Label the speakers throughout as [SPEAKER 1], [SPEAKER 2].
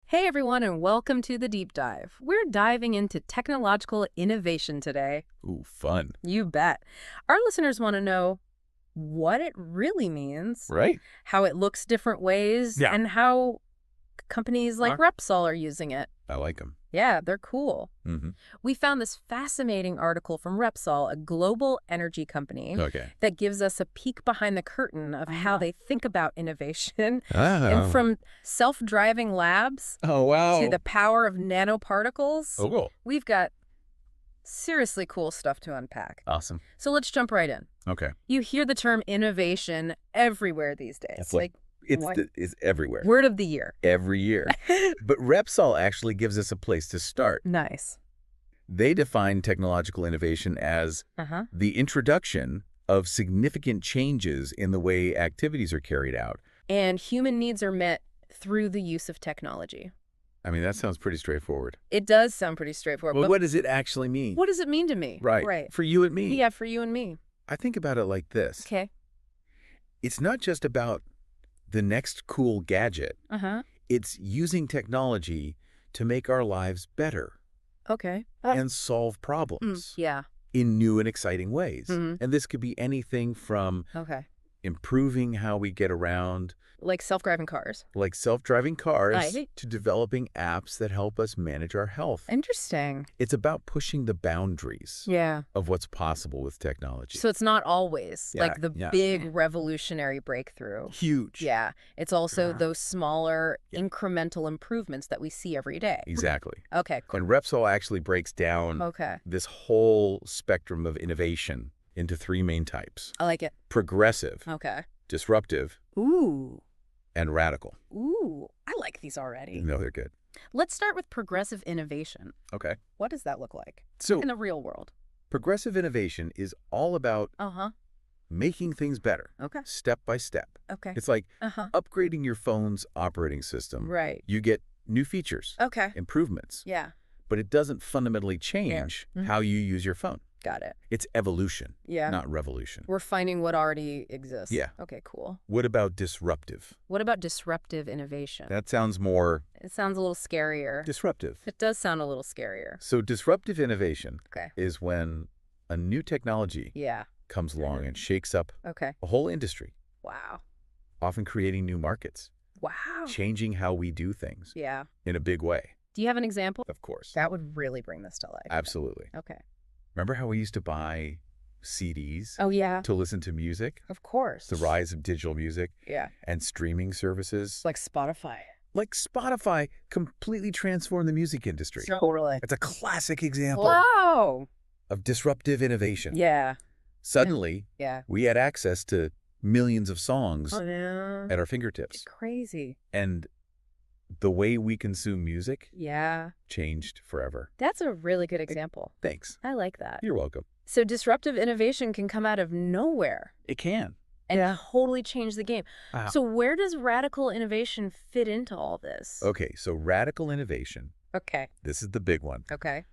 [SPEAKER 1] Hey everyone, and welcome to the Deep Dive. We're diving into technological innovation today.
[SPEAKER 2] Ooh, fun.
[SPEAKER 1] You bet. Our listeners want to know what it really means,
[SPEAKER 2] Right?
[SPEAKER 1] how it looks different ways,
[SPEAKER 2] Yeah.
[SPEAKER 1] and how companies like
[SPEAKER 2] Huh?
[SPEAKER 1] Repsol are using it.
[SPEAKER 2] I like them.
[SPEAKER 1] Yeah, they're cool.
[SPEAKER 2] Mm-hmm.
[SPEAKER 1] We found this fascinating article from Repsol, a global energy company,
[SPEAKER 2] Okay.
[SPEAKER 1] that gives us a peek behind the curtain of how they think about innovation. And
[SPEAKER 2] Oh.
[SPEAKER 1] from self-driving labs
[SPEAKER 2] Oh, wow.
[SPEAKER 1] to the power of nanoparticles,
[SPEAKER 2] Oh, cool.
[SPEAKER 1] we've got seriously cool stuff to unpack.
[SPEAKER 2] Awesome.
[SPEAKER 1] So let's jump right in.
[SPEAKER 2] Okay.
[SPEAKER 1] You hear the term innovation everywhere these days.
[SPEAKER 2] It's like
[SPEAKER 1] what?
[SPEAKER 2] it's everywhere.
[SPEAKER 1] Word of the year.
[SPEAKER 2] Every year. But Repsol actually gives us a place to start.
[SPEAKER 1] Nice.
[SPEAKER 2] They define technological innovation as
[SPEAKER 1] Uh-huh.
[SPEAKER 2] the introduction of significant changes in the way activities are carried out.
[SPEAKER 1] And human needs are met through the use of technology.
[SPEAKER 2] I mean, that sounds pretty straightforward.
[SPEAKER 1] It does sound pretty straightforward.
[SPEAKER 2] Well,
[SPEAKER 1] but
[SPEAKER 2] what does it actually mean?
[SPEAKER 1] what does it mean to me?
[SPEAKER 2] Right.
[SPEAKER 1] Right.
[SPEAKER 2] For you and me.
[SPEAKER 1] Yeah, for you and me.
[SPEAKER 2] I think about it like this.
[SPEAKER 1] Okay.
[SPEAKER 2] It's not just about the next cool gadget.
[SPEAKER 1] Uh-huh.
[SPEAKER 2] It's using technology to make our lives better
[SPEAKER 1] Okay.
[SPEAKER 2] and solve problems
[SPEAKER 1] Yeah.
[SPEAKER 2] in new and exciting ways.
[SPEAKER 1] Mhm.
[SPEAKER 2] And this could be anything from
[SPEAKER 1] Okay.
[SPEAKER 2] improving how we get around,
[SPEAKER 1] Like self-driving cars.
[SPEAKER 2] like self-driving cars,
[SPEAKER 1] Right.
[SPEAKER 2] to developing apps that help us manage our health.
[SPEAKER 1] Interesting.
[SPEAKER 2] It's about pushing the boundaries
[SPEAKER 1] Yeah.
[SPEAKER 2] of what's possible with technology.
[SPEAKER 1] So it's not always
[SPEAKER 2] Yeah,
[SPEAKER 1] like the
[SPEAKER 2] yeah.
[SPEAKER 1] big revolutionary breakthrough.
[SPEAKER 2] Huge.
[SPEAKER 1] Yeah. It's also
[SPEAKER 2] Yeah.
[SPEAKER 1] those smaller
[SPEAKER 2] Yeah.
[SPEAKER 1] incremental improvements that we see every day.
[SPEAKER 2] Exactly.
[SPEAKER 1] Okay, cool.
[SPEAKER 2] And Repsol actually breaks down
[SPEAKER 1] Okay.
[SPEAKER 2] this whole spectrum of innovation into three main types:
[SPEAKER 1] I like it.
[SPEAKER 2] progressive,
[SPEAKER 1] Okay.
[SPEAKER 2] disruptive,
[SPEAKER 1] Ooh.
[SPEAKER 2] and radical.
[SPEAKER 1] Ooh. I like these already.
[SPEAKER 2] No, they're good.
[SPEAKER 1] Let's start with progressive innovation.
[SPEAKER 2] Okay.
[SPEAKER 1] What does that look like
[SPEAKER 2] So
[SPEAKER 1] in the real world?
[SPEAKER 2] progressive innovation is all about
[SPEAKER 1] Uh-huh.
[SPEAKER 2] making things better,
[SPEAKER 1] Okay.
[SPEAKER 2] step by step.
[SPEAKER 1] Okay.
[SPEAKER 2] It's like
[SPEAKER 1] Uh-huh.
[SPEAKER 2] upgrading your phone's operating system.
[SPEAKER 1] Right.
[SPEAKER 2] You get new features,
[SPEAKER 1] Okay.
[SPEAKER 2] improvements,
[SPEAKER 1] Yeah.
[SPEAKER 2] but it doesn't fundamentally change
[SPEAKER 1] Mhm.
[SPEAKER 2] how you use your phone.
[SPEAKER 1] Got it.
[SPEAKER 2] It's evolution,
[SPEAKER 1] Yeah.
[SPEAKER 2] not revolution.
[SPEAKER 1] We're finding what already exists.
[SPEAKER 2] Yeah.
[SPEAKER 1] Okay, cool.
[SPEAKER 2] What about disruptive?
[SPEAKER 1] What about disruptive innovation?
[SPEAKER 2] That sounds more
[SPEAKER 1] It sounds a little scarier.
[SPEAKER 2] disruptive.
[SPEAKER 1] It does sound a little scarier.
[SPEAKER 2] So disruptive innovation
[SPEAKER 1] Okay.
[SPEAKER 2] is when a new technology
[SPEAKER 1] Yeah.
[SPEAKER 2] comes along and shakes up
[SPEAKER 1] Okay.
[SPEAKER 2] a whole industry,
[SPEAKER 1] Wow.
[SPEAKER 2] often creating new markets,
[SPEAKER 1] Wow.
[SPEAKER 2] changing how we do things
[SPEAKER 1] Yeah.
[SPEAKER 2] in a big way,
[SPEAKER 1] Do you have an example?
[SPEAKER 2] of course.
[SPEAKER 1] That would really bring this to life.
[SPEAKER 2] Absolutely.
[SPEAKER 1] Okay.
[SPEAKER 2] Remember how we used to buy CDs
[SPEAKER 1] Oh, yeah.
[SPEAKER 2] to listen to music?
[SPEAKER 1] Of course.
[SPEAKER 2] The rise of digital music
[SPEAKER 1] Yeah.
[SPEAKER 2] and streaming services.
[SPEAKER 1] It's like Spotify.
[SPEAKER 2] Like Spotify completely transformed the music industry.
[SPEAKER 1] Totally.
[SPEAKER 2] It's a classic example
[SPEAKER 1] Wow.
[SPEAKER 2] of disruptive innovation.
[SPEAKER 1] Yeah.
[SPEAKER 2] Suddenly,
[SPEAKER 1] Yeah.
[SPEAKER 2] we had access to millions of songs
[SPEAKER 1] Oh, yeah.
[SPEAKER 2] at our
[SPEAKER 1] It's
[SPEAKER 2] fingertips.
[SPEAKER 1] crazy.
[SPEAKER 2] And the way we consume music
[SPEAKER 1] Yeah.
[SPEAKER 2] changed forever.
[SPEAKER 1] That's a really good example.
[SPEAKER 2] Thanks.
[SPEAKER 1] I like that.
[SPEAKER 2] You're welcome.
[SPEAKER 1] So disruptive innovation can come out of nowhere
[SPEAKER 2] It can.
[SPEAKER 1] and totally change the game.
[SPEAKER 2] Wow.
[SPEAKER 1] So where does radical innovation fit into all this?
[SPEAKER 2] Okay, so radical innovation,
[SPEAKER 1] Okay.
[SPEAKER 2] this is the big one.
[SPEAKER 1] Okay.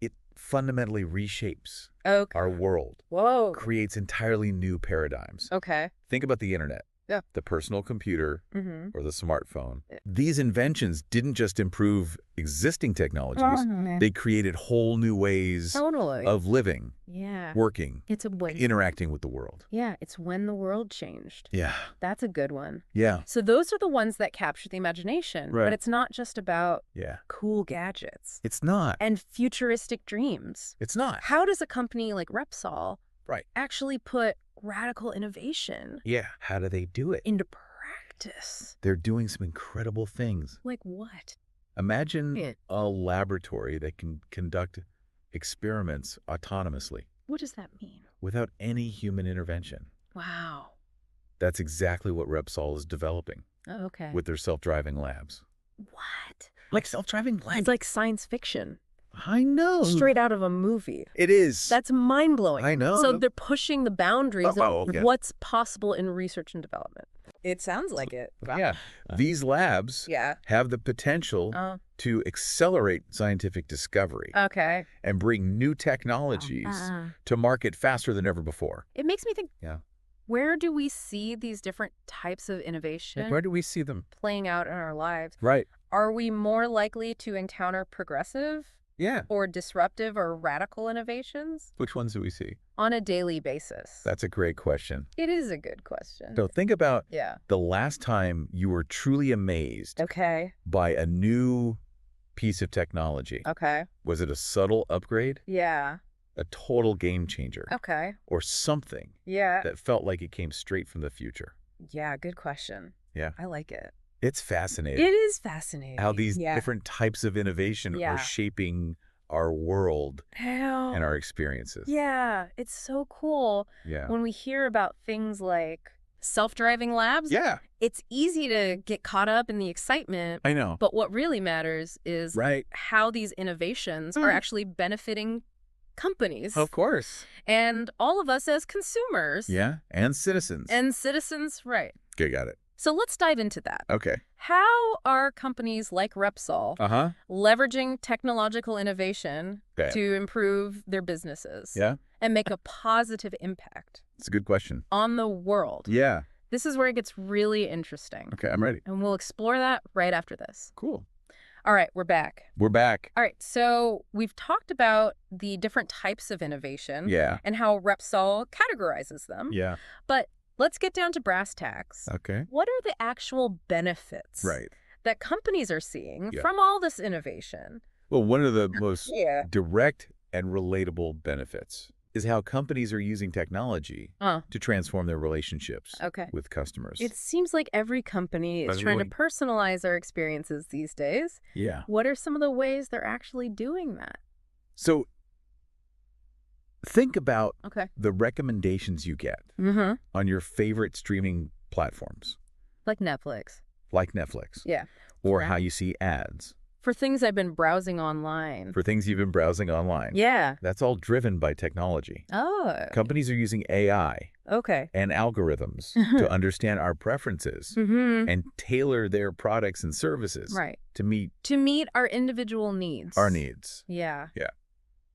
[SPEAKER 2] It fundamentally reshapes
[SPEAKER 1] Okay.
[SPEAKER 2] our world,
[SPEAKER 1] Whoa.
[SPEAKER 2] creates entirely new paradigms.
[SPEAKER 1] Okay.
[SPEAKER 2] Think about the internet,
[SPEAKER 1] Yeah.
[SPEAKER 2] the personal computer,
[SPEAKER 1] Mm-hmm.
[SPEAKER 2] or the smartphone.
[SPEAKER 1] Yeah.
[SPEAKER 2] These inventions didn't just improve existing technologies, they created whole new ways
[SPEAKER 1] Totally.
[SPEAKER 2] of living,
[SPEAKER 1] Yeah.
[SPEAKER 2] working,
[SPEAKER 1] It's a when.
[SPEAKER 2] interacting with the world.
[SPEAKER 1] Yeah. It's when the world changed.
[SPEAKER 2] Yeah.
[SPEAKER 1] That's a good one.
[SPEAKER 2] Yeah.
[SPEAKER 1] So those are the ones that capture the imagination.
[SPEAKER 2] Right.
[SPEAKER 1] But it's not just about
[SPEAKER 2] Yeah.
[SPEAKER 1] cool gadgets
[SPEAKER 2] It's not.
[SPEAKER 1] and futuristic dreams.
[SPEAKER 2] It's not.
[SPEAKER 1] How does a company like Repsol
[SPEAKER 2] Right.
[SPEAKER 1] actually put radical innovation
[SPEAKER 2] Yeah. How do they do it?
[SPEAKER 1] into practice?
[SPEAKER 2] They're doing some incredible things.
[SPEAKER 1] Like what?
[SPEAKER 2] Imagine
[SPEAKER 1] Yeah.
[SPEAKER 2] a laboratory that can conduct experiments autonomously
[SPEAKER 1] What does that mean?
[SPEAKER 2] without any human intervention.
[SPEAKER 1] Wow.
[SPEAKER 2] That's exactly what Repsol is developing
[SPEAKER 1] Oh, okay.
[SPEAKER 2] with their self-driving labs.
[SPEAKER 1] What?
[SPEAKER 2] Like self-driving
[SPEAKER 1] It's
[SPEAKER 2] labs?
[SPEAKER 1] like science fiction.
[SPEAKER 2] I know.
[SPEAKER 1] Straight out of a movie.
[SPEAKER 2] It is.
[SPEAKER 1] That's mind-blowing.
[SPEAKER 2] I know.
[SPEAKER 1] So they're pushing the boundaries
[SPEAKER 2] Oh,
[SPEAKER 1] of
[SPEAKER 2] okay.
[SPEAKER 1] what's possible in research and development. It sounds like it.
[SPEAKER 2] Yeah. These labs
[SPEAKER 1] Yeah.
[SPEAKER 2] have the potential
[SPEAKER 1] Oh,
[SPEAKER 2] to accelerate scientific discovery
[SPEAKER 1] okay.
[SPEAKER 2] and bring new technologies to market faster than ever before.
[SPEAKER 1] It makes me think,
[SPEAKER 2] Yeah.
[SPEAKER 1] Where do we see these different types of innovation
[SPEAKER 2] Where do we see them?
[SPEAKER 1] playing out in our lives?
[SPEAKER 2] Right.
[SPEAKER 1] Are we more likely to encounter progressive
[SPEAKER 2] Yeah.
[SPEAKER 1] or disruptive or radical innovations
[SPEAKER 2] Which ones do we see?
[SPEAKER 1] on a daily basis?
[SPEAKER 2] That's a great question.
[SPEAKER 1] It is a good question.
[SPEAKER 2] So think about
[SPEAKER 1] Yeah.
[SPEAKER 2] the last time you were truly amazed
[SPEAKER 1] Okay.
[SPEAKER 2] by a new piece of technology.
[SPEAKER 1] Okay.
[SPEAKER 2] Was it a subtle upgrade,
[SPEAKER 1] Yeah.
[SPEAKER 2] a total game changer,
[SPEAKER 1] Okay.
[SPEAKER 2] or something
[SPEAKER 1] Yeah.
[SPEAKER 2] that felt like it came straight from the future?
[SPEAKER 1] Yeah. Good question.
[SPEAKER 2] Yeah.
[SPEAKER 1] I like it.
[SPEAKER 2] It's fascinating
[SPEAKER 1] It is fascinating.
[SPEAKER 2] how these
[SPEAKER 1] Yeah.
[SPEAKER 2] different types of innovation
[SPEAKER 1] Yeah.
[SPEAKER 2] are shaping our world
[SPEAKER 1] Hell.
[SPEAKER 2] and our experiences.
[SPEAKER 1] Yeah. It's so cool
[SPEAKER 2] Yeah.
[SPEAKER 1] when we hear about things like self-driving labs.
[SPEAKER 2] Yeah,
[SPEAKER 1] It's easy to get caught up in the excitement,
[SPEAKER 2] I know.
[SPEAKER 1] but what really matters is
[SPEAKER 2] Right.
[SPEAKER 1] how these innovations are actually benefiting companies
[SPEAKER 2] Of course.
[SPEAKER 1] and all of us as consumers
[SPEAKER 2] Yeah, and citizens.
[SPEAKER 1] and citizens. Right.
[SPEAKER 2] Okay, got it.
[SPEAKER 1] So let's dive into that.
[SPEAKER 2] Okay.
[SPEAKER 1] How are companies like Repsol
[SPEAKER 2] Uh-huh.
[SPEAKER 1] leveraging technological innovation
[SPEAKER 2] Okay.
[SPEAKER 1] to improve their businesses
[SPEAKER 2] Yeah,
[SPEAKER 1] and make a positive impact
[SPEAKER 2] it's a good question.
[SPEAKER 1] on the world?
[SPEAKER 2] Yeah.
[SPEAKER 1] This is where it gets really interesting.
[SPEAKER 2] Okay, I'm ready.
[SPEAKER 1] And we'll explore that right after this.
[SPEAKER 2] Cool.
[SPEAKER 1] All right, we're back.
[SPEAKER 2] We're back.
[SPEAKER 1] All right, so we've talked about the different types of innovation
[SPEAKER 2] Yeah.
[SPEAKER 1] and how Repsol categorizes them.
[SPEAKER 2] Yeah.
[SPEAKER 1] But let's get down to brass tacks.
[SPEAKER 2] Okay.
[SPEAKER 1] What are the actual benefits
[SPEAKER 2] Right.
[SPEAKER 1] that companies are seeing
[SPEAKER 2] Yeah.
[SPEAKER 1] from all this innovation?
[SPEAKER 2] Well, one of the most
[SPEAKER 1] Yeah.
[SPEAKER 2] direct and relatable benefits is how companies are using technology to transform their relationships
[SPEAKER 1] Okay.
[SPEAKER 2] with customers.
[SPEAKER 1] It seems like every company is
[SPEAKER 2] That's
[SPEAKER 1] trying to
[SPEAKER 2] really-
[SPEAKER 1] personalize our experiences these days.
[SPEAKER 2] Yeah.
[SPEAKER 1] What are some of the ways they're actually doing that?
[SPEAKER 2] So think about
[SPEAKER 1] Okay.
[SPEAKER 2] the recommendations you get
[SPEAKER 1] Mm-hmm.
[SPEAKER 2] on your favorite streaming platforms,
[SPEAKER 1] Like Netflix.
[SPEAKER 2] like Netflix,
[SPEAKER 1] Yeah.
[SPEAKER 2] or
[SPEAKER 1] Right.
[SPEAKER 2] how you see ads
[SPEAKER 1] For things I've been browsing online.
[SPEAKER 2] for things you've been browsing online.
[SPEAKER 1] Yeah.
[SPEAKER 2] That's all driven by technology.
[SPEAKER 1] Oh.
[SPEAKER 2] Companies are using AI
[SPEAKER 1] Okay.
[SPEAKER 2] and algorithms to understand our preferences
[SPEAKER 1] Mm-hmm.
[SPEAKER 2] and tailor their products and services
[SPEAKER 1] Right.
[SPEAKER 2] to meet
[SPEAKER 1] To meet our individual needs.
[SPEAKER 2] our needs.
[SPEAKER 1] Yeah.
[SPEAKER 2] Yeah.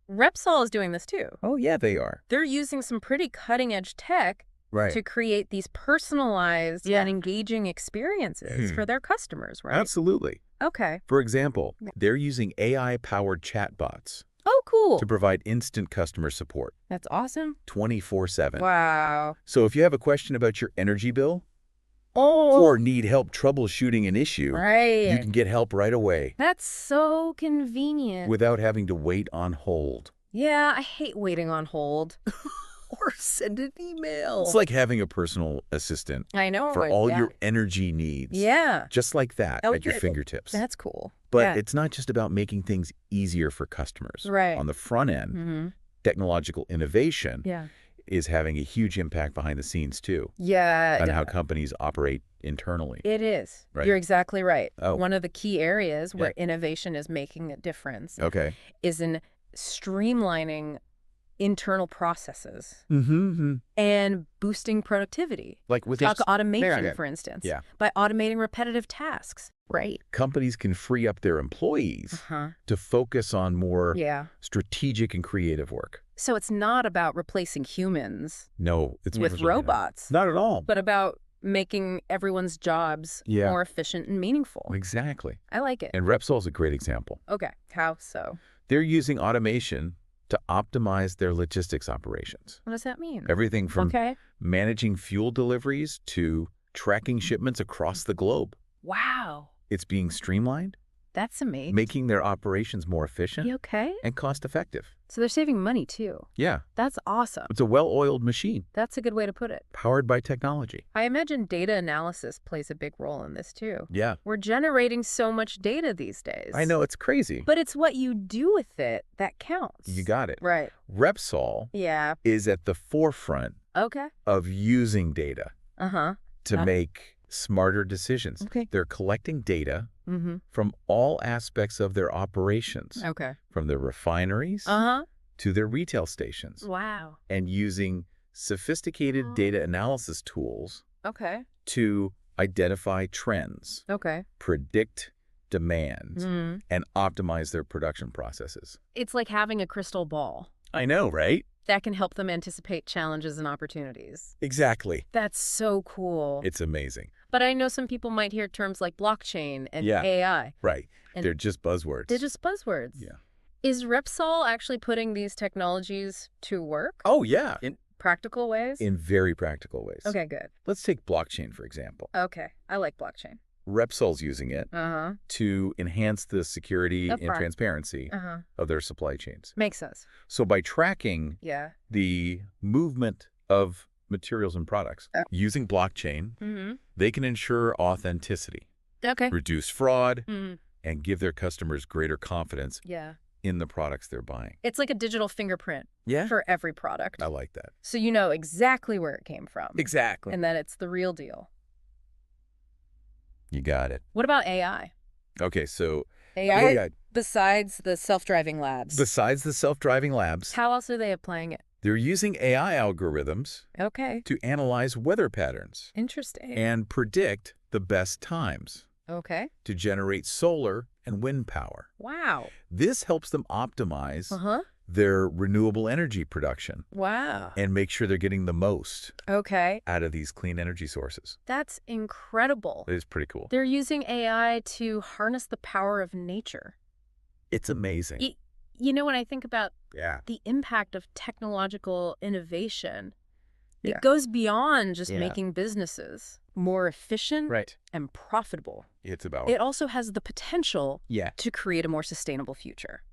[SPEAKER 1] Repsol is doing this too.
[SPEAKER 2] Oh, yeah, they are.
[SPEAKER 1] They're using some pretty cutting edge tech
[SPEAKER 2] Right.
[SPEAKER 1] to create these personalized
[SPEAKER 2] Yeah.
[SPEAKER 1] and engaging experiences for their customers, right?
[SPEAKER 2] Absolutely.
[SPEAKER 1] Okay.
[SPEAKER 2] For example, they're using AI-powered chatbots
[SPEAKER 1] Oh, cool.
[SPEAKER 2] to provide instant customer support
[SPEAKER 1] That's awesome.
[SPEAKER 2] 24/7.
[SPEAKER 1] Wow.
[SPEAKER 2] So if you have a question about your energy bill
[SPEAKER 1] Oh,
[SPEAKER 2] or need help troubleshooting an issue,
[SPEAKER 1] right.
[SPEAKER 2] you can get help right away
[SPEAKER 1] That's so convenient.
[SPEAKER 2] without having to wait on hold.
[SPEAKER 1] Yeah, I hate waiting on hold. Or send an email.
[SPEAKER 2] It's like having a personal assistant
[SPEAKER 1] I know.
[SPEAKER 2] for all
[SPEAKER 1] yeah.
[SPEAKER 2] your energy needs.
[SPEAKER 1] Yeah.
[SPEAKER 2] Just like that
[SPEAKER 1] Oh,
[SPEAKER 2] at your
[SPEAKER 1] good.
[SPEAKER 2] fingertips.
[SPEAKER 1] That's cool.
[SPEAKER 2] But
[SPEAKER 1] yeah.
[SPEAKER 2] it's not just about making things easier for customers.
[SPEAKER 1] Right.
[SPEAKER 2] On the front end,
[SPEAKER 1] Mm-hmm.
[SPEAKER 2] technological innovation
[SPEAKER 1] Yeah.
[SPEAKER 2] is having a huge impact behind the scenes too
[SPEAKER 1] Yeah.
[SPEAKER 2] on how companies operate internally.
[SPEAKER 1] It is.
[SPEAKER 2] Right.
[SPEAKER 1] You're exactly right.
[SPEAKER 2] Oh.
[SPEAKER 1] One of the key areas where innovation is making a difference
[SPEAKER 2] Okay.
[SPEAKER 1] is in streamlining internal processes
[SPEAKER 2] Mm-hmm.
[SPEAKER 1] and boosting productivity.
[SPEAKER 2] Like with
[SPEAKER 1] Talk automation,
[SPEAKER 2] Okay.
[SPEAKER 1] for instance.
[SPEAKER 2] Yeah.
[SPEAKER 1] By automating repetitive tasks. Right.
[SPEAKER 2] companies can free up their employees
[SPEAKER 1] Uh-huh.
[SPEAKER 2] to focus on more
[SPEAKER 1] Yeah.
[SPEAKER 2] strategic and creative work.
[SPEAKER 1] So it's not about replacing humans
[SPEAKER 2] No, it's
[SPEAKER 1] with robots,
[SPEAKER 2] Not at all.
[SPEAKER 1] but about making everyone's jobs
[SPEAKER 2] Yeah.
[SPEAKER 1] more efficient and meaningful.
[SPEAKER 2] Exactly.
[SPEAKER 1] I like it.
[SPEAKER 2] And Repsol's a great example.
[SPEAKER 1] Okay. How so?
[SPEAKER 2] They're using automation to optimize their logistics operations.
[SPEAKER 1] What does that mean?
[SPEAKER 2] Everything from
[SPEAKER 1] Okay.
[SPEAKER 2] managing fuel deliveries to tracking shipments across the globe.
[SPEAKER 1] Wow.
[SPEAKER 2] It's being streamlined,
[SPEAKER 1] That's amazing.
[SPEAKER 2] making their operations more efficient
[SPEAKER 1] You okay?
[SPEAKER 2] and cost-effective.
[SPEAKER 1] So they're saving money too.
[SPEAKER 2] Yeah,
[SPEAKER 1] That's awesome.
[SPEAKER 2] it's a well-oiled machine
[SPEAKER 1] That's a good way to put it.
[SPEAKER 2] powered by technology.
[SPEAKER 1] I imagine data analysis plays a big role in this too.
[SPEAKER 2] Yeah,
[SPEAKER 1] We're generating so much data these days.
[SPEAKER 2] I know, it's crazy.
[SPEAKER 1] But it's what you do with it that counts.
[SPEAKER 2] You got it.
[SPEAKER 1] Right.
[SPEAKER 2] Repsol
[SPEAKER 1] Yeah.
[SPEAKER 2] is at the forefront
[SPEAKER 1] Okay.
[SPEAKER 2] of using data
[SPEAKER 1] Uh-huh.
[SPEAKER 2] to make smarter decisions.
[SPEAKER 1] Okay.
[SPEAKER 2] They're collecting data
[SPEAKER 1] Mm-hmm.
[SPEAKER 2] from all aspects of their operations,
[SPEAKER 1] Okay.
[SPEAKER 2] from their refineries
[SPEAKER 1] Uh-huh.
[SPEAKER 2] to their retail stations,
[SPEAKER 1] Wow.
[SPEAKER 2] and using sophisticated data analysis tools
[SPEAKER 1] Okay.
[SPEAKER 2] to identify trends,
[SPEAKER 1] Okay.
[SPEAKER 2] predict demand,
[SPEAKER 1] Mm.
[SPEAKER 2] and optimize their production processes.
[SPEAKER 1] It's like having a crystal ball.
[SPEAKER 2] I know, right?
[SPEAKER 1] that can help them anticipate challenges and opportunities.
[SPEAKER 2] Exactly.
[SPEAKER 1] That's so cool.
[SPEAKER 2] It's amazing.
[SPEAKER 1] But I know some people might hear terms like blockchain and AI.
[SPEAKER 2] Right.
[SPEAKER 1] And
[SPEAKER 2] they're just buzzwords.
[SPEAKER 1] They're just buzzwords.
[SPEAKER 2] Yeah.
[SPEAKER 1] Is Repsol actually putting these technologies to work?
[SPEAKER 2] Oh, yeah. In
[SPEAKER 1] Practical ways?
[SPEAKER 2] very practical ways.
[SPEAKER 1] Okay, good.
[SPEAKER 2] Let's take blockchain, for example.
[SPEAKER 1] Okay, I like blockchain.
[SPEAKER 2] Repsol's using it
[SPEAKER 1] Uh-huh.
[SPEAKER 2] to enhance the security and
[SPEAKER 1] Right.
[SPEAKER 2] transparency
[SPEAKER 1] Uh-huh.
[SPEAKER 2] of their supply chains.
[SPEAKER 1] Makes sense.
[SPEAKER 2] So by tracking
[SPEAKER 1] Yeah.
[SPEAKER 2] the movement of materials and products using blockchain,
[SPEAKER 1] Mm-hmm.
[SPEAKER 2] they can ensure authenticity,
[SPEAKER 1] Okay.
[SPEAKER 2] reduce fraud,
[SPEAKER 1] Mm-hmm.
[SPEAKER 2] and give their customers greater confidence
[SPEAKER 1] Yeah.
[SPEAKER 2] in the products they're buying.
[SPEAKER 1] It's like a digital fingerprint
[SPEAKER 2] Yeah.
[SPEAKER 1] for every product.
[SPEAKER 2] I like that.
[SPEAKER 1] So you know exactly where it came from.
[SPEAKER 2] Exactly.
[SPEAKER 1] And that it's the real deal.
[SPEAKER 2] You got it.
[SPEAKER 1] What about AI?
[SPEAKER 2] Okay, so
[SPEAKER 1] AI besides the self-driving labs.
[SPEAKER 2] besides the self-driving labs,
[SPEAKER 1] How else are they applying it?
[SPEAKER 2] they're using AI algorithms
[SPEAKER 1] Okay.
[SPEAKER 2] to analyze weather patterns
[SPEAKER 1] Interesting.
[SPEAKER 2] and predict the best times
[SPEAKER 1] Okay.
[SPEAKER 2] to generate solar and wind power.
[SPEAKER 1] Wow.
[SPEAKER 2] This helps them optimize
[SPEAKER 1] Uh-huh.
[SPEAKER 2] their renewable energy production
[SPEAKER 1] Wow.
[SPEAKER 2] and make sure they're getting the most
[SPEAKER 1] Okay.
[SPEAKER 2] out of these clean energy sources.
[SPEAKER 1] That's incredible.
[SPEAKER 2] It is pretty cool.
[SPEAKER 1] They're using AI to harness the power of nature.
[SPEAKER 2] It's amazing.
[SPEAKER 1] You know, when I think about
[SPEAKER 2] Yeah.
[SPEAKER 1] the impact of technological innovation,
[SPEAKER 2] Yeah.
[SPEAKER 1] it goes beyond just
[SPEAKER 2] Yeah.
[SPEAKER 1] making businesses more efficient
[SPEAKER 2] Right.
[SPEAKER 1] and profitable.
[SPEAKER 2] It's about
[SPEAKER 1] It also has the potential
[SPEAKER 2] Yeah.
[SPEAKER 1] to create a more sustainable future.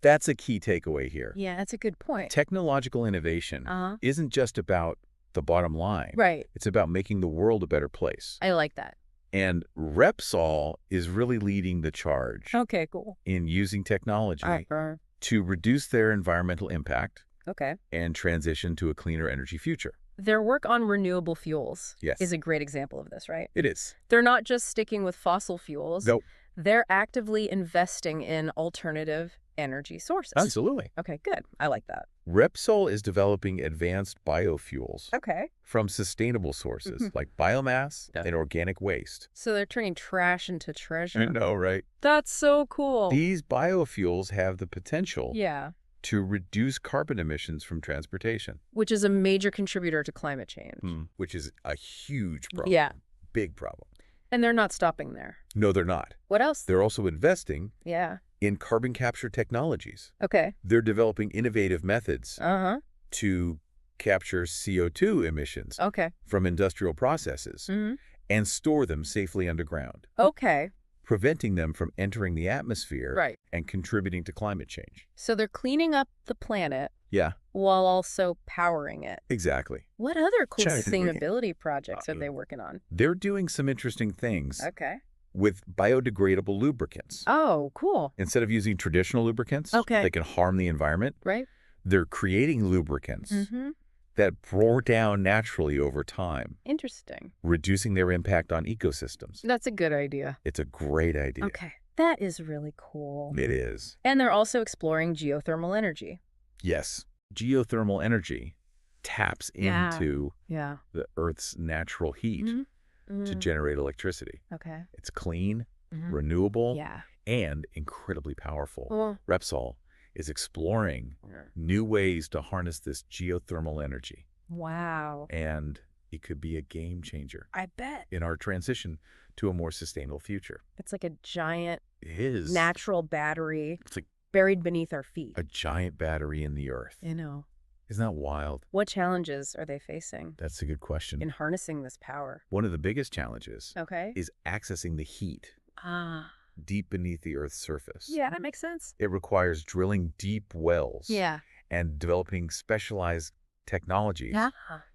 [SPEAKER 2] That's a key takeaway here.
[SPEAKER 1] Yeah, that's a good point.
[SPEAKER 2] Technological innovation
[SPEAKER 1] Uh-huh.
[SPEAKER 2] isn't just about the bottom line.
[SPEAKER 1] Right.
[SPEAKER 2] It's about making the world a better place.
[SPEAKER 1] I like that.
[SPEAKER 2] And Repsol is really leading the charge
[SPEAKER 1] Okay, cool.
[SPEAKER 2] in using technology
[SPEAKER 1] All right.
[SPEAKER 2] to reduce their environmental impact
[SPEAKER 1] Okay.
[SPEAKER 2] and transition to a cleaner energy future.
[SPEAKER 1] Their work on renewable fuels
[SPEAKER 2] Yes.
[SPEAKER 1] is a great example of this, right?
[SPEAKER 2] It is.
[SPEAKER 1] They're not just sticking with fossil fuels.
[SPEAKER 2] Nope.
[SPEAKER 1] They're actively investing in alternative energy sources.
[SPEAKER 2] Absolutely.
[SPEAKER 1] Okay, good. I like that.
[SPEAKER 2] Repsol is developing advanced biofuels
[SPEAKER 1] Okay.
[SPEAKER 2] from sustainable sources like biomass
[SPEAKER 1] Yeah.
[SPEAKER 2] and organic waste.
[SPEAKER 1] So they're turning trash into treasure.
[SPEAKER 2] I know, right?
[SPEAKER 1] That's so cool.
[SPEAKER 2] These biofuels have the potential
[SPEAKER 1] Yeah.
[SPEAKER 2] to reduce carbon emissions from transportation,
[SPEAKER 1] Which is a major contributor to climate change.
[SPEAKER 2] which is a huge problem.
[SPEAKER 1] Yeah.
[SPEAKER 2] Big problem.
[SPEAKER 1] And they're not stopping there.
[SPEAKER 2] No, they're not.
[SPEAKER 1] What else?
[SPEAKER 2] They're also investing
[SPEAKER 1] Yeah.
[SPEAKER 2] in carbon capture technologies.
[SPEAKER 1] Okay.
[SPEAKER 2] They're developing innovative methods
[SPEAKER 1] Uh-huh.
[SPEAKER 2] to capture CO2 emissions
[SPEAKER 1] Okay.
[SPEAKER 2] from industrial processes
[SPEAKER 1] Mm-hmm.
[SPEAKER 2] and store them safely underground,
[SPEAKER 1] Okay.
[SPEAKER 2] preventing them from entering the atmosphere
[SPEAKER 1] Right.
[SPEAKER 2] and contributing to climate change.
[SPEAKER 1] So they're cleaning up the planet
[SPEAKER 2] Yeah,
[SPEAKER 1] while also powering it.
[SPEAKER 2] exactly.
[SPEAKER 1] What other cool
[SPEAKER 2] Sure.
[SPEAKER 1] sustainability projects are they working on?
[SPEAKER 2] They're doing some interesting things
[SPEAKER 1] Okay.
[SPEAKER 2] with biodegradable lubricants.
[SPEAKER 1] Oh, cool.
[SPEAKER 2] Instead of using traditional lubricants
[SPEAKER 1] Okay.
[SPEAKER 2] that can harm the environment,
[SPEAKER 1] Right?
[SPEAKER 2] they're creating lubricants
[SPEAKER 1] Mm-hmm.
[SPEAKER 2] that bore down naturally over time,
[SPEAKER 1] Interesting.
[SPEAKER 2] reducing their impact on ecosystems.
[SPEAKER 1] That's a good idea.
[SPEAKER 2] It's a great idea.
[SPEAKER 1] Okay. That is really cool.
[SPEAKER 2] It is.
[SPEAKER 1] And they're also exploring geothermal energy.
[SPEAKER 2] Yes. Geothermal energy taps
[SPEAKER 1] Yeah.
[SPEAKER 2] into
[SPEAKER 1] Yeah.
[SPEAKER 2] the Earth's natural heat to generate electricity.
[SPEAKER 1] Okay.
[SPEAKER 2] It's clean,
[SPEAKER 1] Mhm.
[SPEAKER 2] renewable,
[SPEAKER 1] Yeah.
[SPEAKER 2] and incredibly powerful.
[SPEAKER 1] Well,
[SPEAKER 2] Repsol is exploring new ways to harness this geothermal energy,
[SPEAKER 1] wow.
[SPEAKER 2] and it could be a game changer
[SPEAKER 1] I bet.
[SPEAKER 2] in our transition to a more sustainable future.
[SPEAKER 1] It's like a giant
[SPEAKER 2] It is.
[SPEAKER 1] natural battery
[SPEAKER 2] It's like
[SPEAKER 1] buried beneath our feet.
[SPEAKER 2] a giant battery in the Earth.
[SPEAKER 1] You know.
[SPEAKER 2] Isn't that wild?
[SPEAKER 1] What challenges are they facing
[SPEAKER 2] That's a good question.
[SPEAKER 1] in harnessing this power?
[SPEAKER 2] One of the biggest challenges
[SPEAKER 1] Okay.
[SPEAKER 2] is accessing the heat
[SPEAKER 1] Ah.
[SPEAKER 2] deep beneath the Earth's surface.
[SPEAKER 1] Yeah, that makes sense.
[SPEAKER 2] It requires drilling deep wells
[SPEAKER 1] Yeah.
[SPEAKER 2] and developing specialized technologies
[SPEAKER 1] Yeah.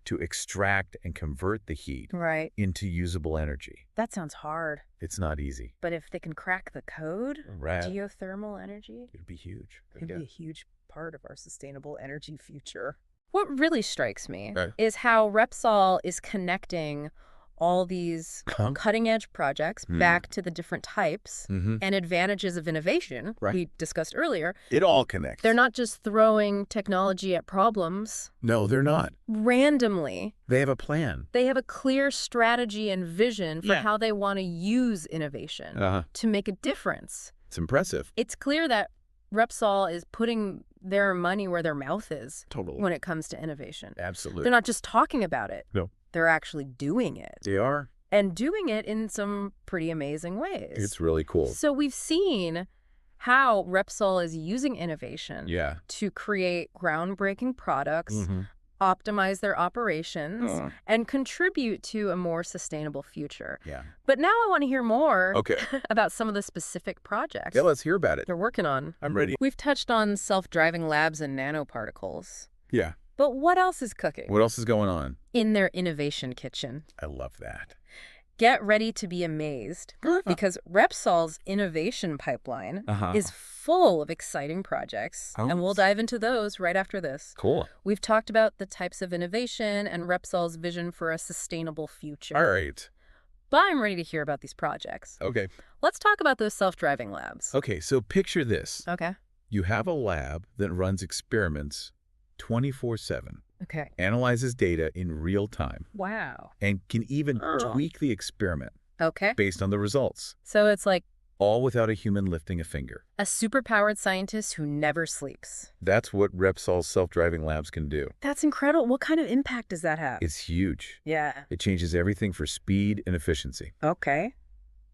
[SPEAKER 2] to extract and convert the heat
[SPEAKER 1] Right.
[SPEAKER 2] into usable energy.
[SPEAKER 1] That sounds hard.
[SPEAKER 2] It's not easy.
[SPEAKER 1] But if they can crack the code,
[SPEAKER 2] Right.
[SPEAKER 1] geothermal energy,
[SPEAKER 2] It'd be huge.
[SPEAKER 1] could be a huge part of our sustainable energy future. What really strikes me
[SPEAKER 2] Right.
[SPEAKER 1] is how Repsol is connecting all these cutting-edge projects back to the different types
[SPEAKER 2] Mm-hmm.
[SPEAKER 1] and advantages of innovation
[SPEAKER 2] Right.
[SPEAKER 1] we discussed earlier.
[SPEAKER 2] It all connects.
[SPEAKER 1] They're not just throwing technology at problems
[SPEAKER 2] No, they're not.
[SPEAKER 1] randomly.
[SPEAKER 2] They have a plan.
[SPEAKER 1] They have a clear strategy and vision for
[SPEAKER 2] Yeah.
[SPEAKER 1] how they want to use innovation
[SPEAKER 2] Uh-huh.
[SPEAKER 1] to make a difference.
[SPEAKER 2] It's impressive.
[SPEAKER 1] It's clear that Repsol is putting their money where their mouth is
[SPEAKER 2] Totally.
[SPEAKER 1] when it comes to innovation.
[SPEAKER 2] Absolutely.
[SPEAKER 1] They're not just talking about it.
[SPEAKER 2] No.
[SPEAKER 1] They're actually doing it.
[SPEAKER 2] They are.
[SPEAKER 1] And doing it in some pretty amazing ways.
[SPEAKER 2] It's really cool.
[SPEAKER 1] So we've seen how Repsol is using innovation to create groundbreaking products, optimize their operations, and contribute to a more sustainable future.
[SPEAKER 2] Yeah.
[SPEAKER 1] But now I want to hear more
[SPEAKER 2] Okay.
[SPEAKER 1] about some of the specific projects
[SPEAKER 2] Yeah, let's hear about it.
[SPEAKER 1] they're working on.
[SPEAKER 2] I'm ready.
[SPEAKER 1] We've touched on self-driving labs and nanoparticles.
[SPEAKER 2] Yeah.
[SPEAKER 1] But what else is cooking
[SPEAKER 2] What else is going on?
[SPEAKER 1] in their innovation kitchen?
[SPEAKER 2] I love that.
[SPEAKER 1] Get ready to be amazed because Repsol's innovation pipeline is full of exciting projects, and we'll dive into those right after this.
[SPEAKER 2] Cool.
[SPEAKER 1] We've talked about the types of innovation and Repsol's vision for a sustainable future.
[SPEAKER 2] All right.
[SPEAKER 1] But I'm ready to hear about these projects.
[SPEAKER 2] Okay.
[SPEAKER 1] Let's talk about those self-driving labs.
[SPEAKER 2] Okay, so picture this.
[SPEAKER 1] Okay.
[SPEAKER 2] You have a lab that runs experiments 24/7,
[SPEAKER 1] Okay.
[SPEAKER 2] analyzes data in real time,
[SPEAKER 1] Wow.
[SPEAKER 2] and can even tweak the experiment
[SPEAKER 1] Okay.
[SPEAKER 2] based on the results,
[SPEAKER 1] So it's like
[SPEAKER 2] all without a human lifting a finger.
[SPEAKER 1] a superpowered scientist who never sleeps.
[SPEAKER 2] That's what Repsol's self-driving labs can do.
[SPEAKER 1] That's incredible. What kind of impact does that have?
[SPEAKER 2] It's huge.
[SPEAKER 1] Yeah.
[SPEAKER 2] It changes everything for speed and efficiency.
[SPEAKER 1] Okay.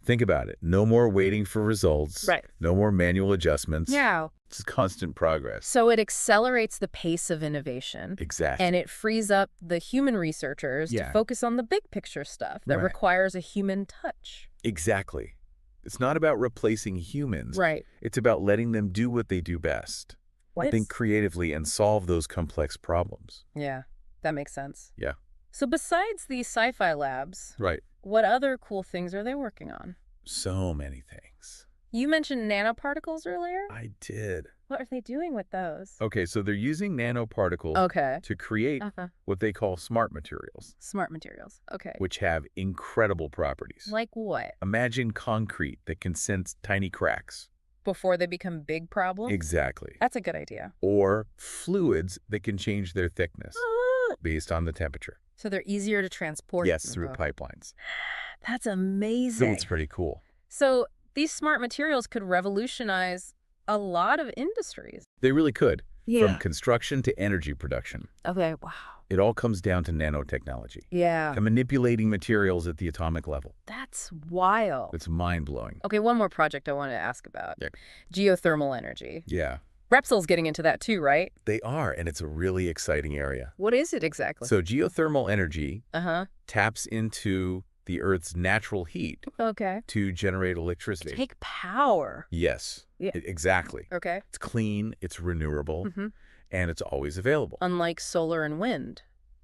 [SPEAKER 2] Think about it. No more waiting for results.
[SPEAKER 1] Right.
[SPEAKER 2] No more manual adjustments.
[SPEAKER 1] Yeah.
[SPEAKER 2] It's constant progress.
[SPEAKER 1] So it accelerates the pace of innovation.
[SPEAKER 2] Exactly.
[SPEAKER 1] And it frees up the human researchers to focus on the big picture stuff that requires a human touch.
[SPEAKER 2] Exactly. It's not about replacing humans.
[SPEAKER 1] Right.
[SPEAKER 2] It's about letting them do what they do best. Think creatively and solve those complex problems.
[SPEAKER 1] Yeah, that makes sense.
[SPEAKER 2] Yeah.
[SPEAKER 1] So besides these sci-fi labs,
[SPEAKER 2] Right.
[SPEAKER 1] what other cool things are they working on?
[SPEAKER 2] So many things.
[SPEAKER 1] You mentioned nanoparticles earlier.
[SPEAKER 2] I did.
[SPEAKER 1] What are they doing with those?
[SPEAKER 2] Okay, so they're using nanoparticles to create what they call smart materials,
[SPEAKER 1] Smart materials. Okay.
[SPEAKER 2] which have incredible properties.
[SPEAKER 1] Like what?
[SPEAKER 2] Imagine concrete that can sense tiny cracks.
[SPEAKER 1] Before they become big problems?
[SPEAKER 2] Exactly.
[SPEAKER 1] That's a good idea.
[SPEAKER 2] Or fluids that can change their thickness based on the temperature.
[SPEAKER 1] So they're easier to transport.
[SPEAKER 2] Yes, through pipelines.
[SPEAKER 1] That's amazing.
[SPEAKER 2] So it's pretty cool.
[SPEAKER 1] So these smart materials could revolutionize a lot of industries.
[SPEAKER 2] They really could.
[SPEAKER 1] Yeah.
[SPEAKER 2] From construction to energy production.
[SPEAKER 1] Okay, wow.
[SPEAKER 2] It all comes down to nanotechnology.
[SPEAKER 1] Yeah.
[SPEAKER 2] And manipulating materials at the atomic level.
[SPEAKER 1] That's wild.
[SPEAKER 2] It's mind-blowing.
[SPEAKER 1] Okay, one more project I wanted to ask about.
[SPEAKER 2] Yeah.
[SPEAKER 1] Geothermal energy.
[SPEAKER 2] Yeah.
[SPEAKER 1] Repsol's getting into that too, right?
[SPEAKER 2] They are, and it's a really exciting area.
[SPEAKER 1] What is it exactly?
[SPEAKER 2] So geothermal energy taps into the Earth's natural heat to generate electricity.
[SPEAKER 1] Take power.
[SPEAKER 2] Yes, exactly.
[SPEAKER 1] Okay.
[SPEAKER 2] It's clean, it's renewable, and it's always available.
[SPEAKER 1] Unlike solar and wind.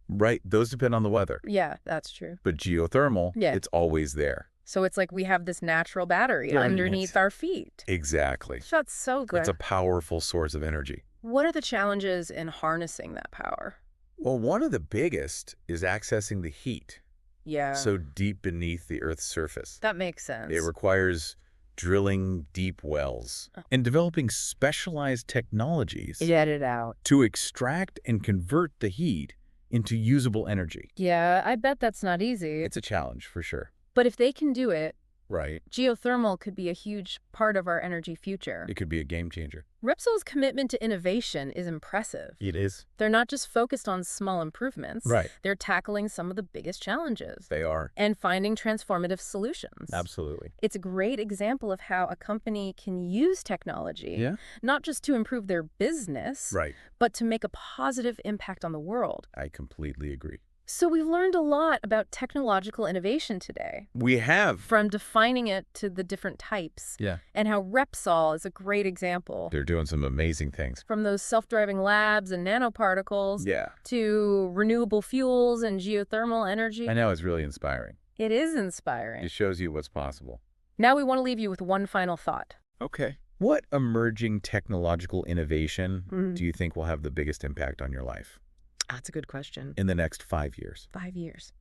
[SPEAKER 2] Right, those depend on the weather.
[SPEAKER 1] Yeah, that's true.
[SPEAKER 2] But geothermal, it's always there.
[SPEAKER 1] So it's like we have this natural battery underneath our feet.
[SPEAKER 2] Exactly.
[SPEAKER 1] That's so good.
[SPEAKER 2] It's a powerful source of energy.
[SPEAKER 1] What are the challenges in harnessing that power?
[SPEAKER 2] Well, one of the biggest is accessing the heat.
[SPEAKER 1] Yeah.
[SPEAKER 2] So deep beneath the Earth's surface.
[SPEAKER 1] That makes sense.
[SPEAKER 2] It requires drilling deep wells and developing specialized technologies
[SPEAKER 1] Get it out.
[SPEAKER 2] to extract and convert the heat into usable energy.
[SPEAKER 1] Yeah, I bet that's not easy.
[SPEAKER 2] It's a challenge for sure.
[SPEAKER 1] But if they can do it,
[SPEAKER 2] Right.
[SPEAKER 1] geothermal could be a huge part of our energy future.
[SPEAKER 2] It could be a game changer.
[SPEAKER 1] Repsol's commitment to innovation is impressive.
[SPEAKER 2] It is.
[SPEAKER 1] They're not just focused on small improvements.
[SPEAKER 2] Right.
[SPEAKER 1] They're tackling some of the biggest challenges.
[SPEAKER 2] They are.
[SPEAKER 1] And finding transformative solutions.
[SPEAKER 2] Absolutely.
[SPEAKER 1] It's a great example of how a company can use technology, not just to improve their business, but to make a positive impact on the world.
[SPEAKER 2] I completely agree.
[SPEAKER 1] So we've learned a lot about technological innovation today.
[SPEAKER 2] We have.
[SPEAKER 1] From defining it to the different types.
[SPEAKER 2] Yeah.
[SPEAKER 1] And how Repsol is a great example.
[SPEAKER 2] They're doing some amazing things.
[SPEAKER 1] From those self-driving labs and nanoparticles to renewable fuels and geothermal energy.
[SPEAKER 2] I know, it's really inspiring.
[SPEAKER 1] It is inspiring.
[SPEAKER 2] It shows you what's possible.
[SPEAKER 1] Now we want to leave you with one final thought.
[SPEAKER 2] Okay. What emerging technological innovation do you think will have the biggest impact on your life?
[SPEAKER 1] That's a good question.
[SPEAKER 2] In the next 5 years?
[SPEAKER 1] 5 years.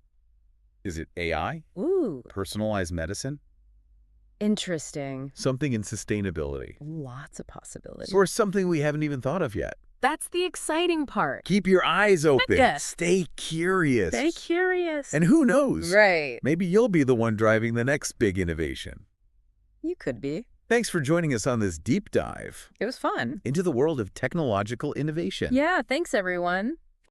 [SPEAKER 2] Is it AI?
[SPEAKER 1] Ooh.
[SPEAKER 2] Personalized medicine?
[SPEAKER 1] Interesting.
[SPEAKER 2] Something in sustainability?
[SPEAKER 1] Lots of possibilities.
[SPEAKER 2] Or something we haven't even thought of yet?
[SPEAKER 1] That's the exciting part.
[SPEAKER 2] Keep your eyes open.
[SPEAKER 1] Yes.
[SPEAKER 2] Stay curious.
[SPEAKER 1] Stay curious.
[SPEAKER 2] And who knows?
[SPEAKER 1] Right.
[SPEAKER 2] Maybe you'll be the one driving the next big innovation.
[SPEAKER 1] You could be.
[SPEAKER 2] Thanks for joining us on this deep dive
[SPEAKER 1] It was fun.
[SPEAKER 2] into the world of technological innovation.
[SPEAKER 1] Yeah, thanks, everyone.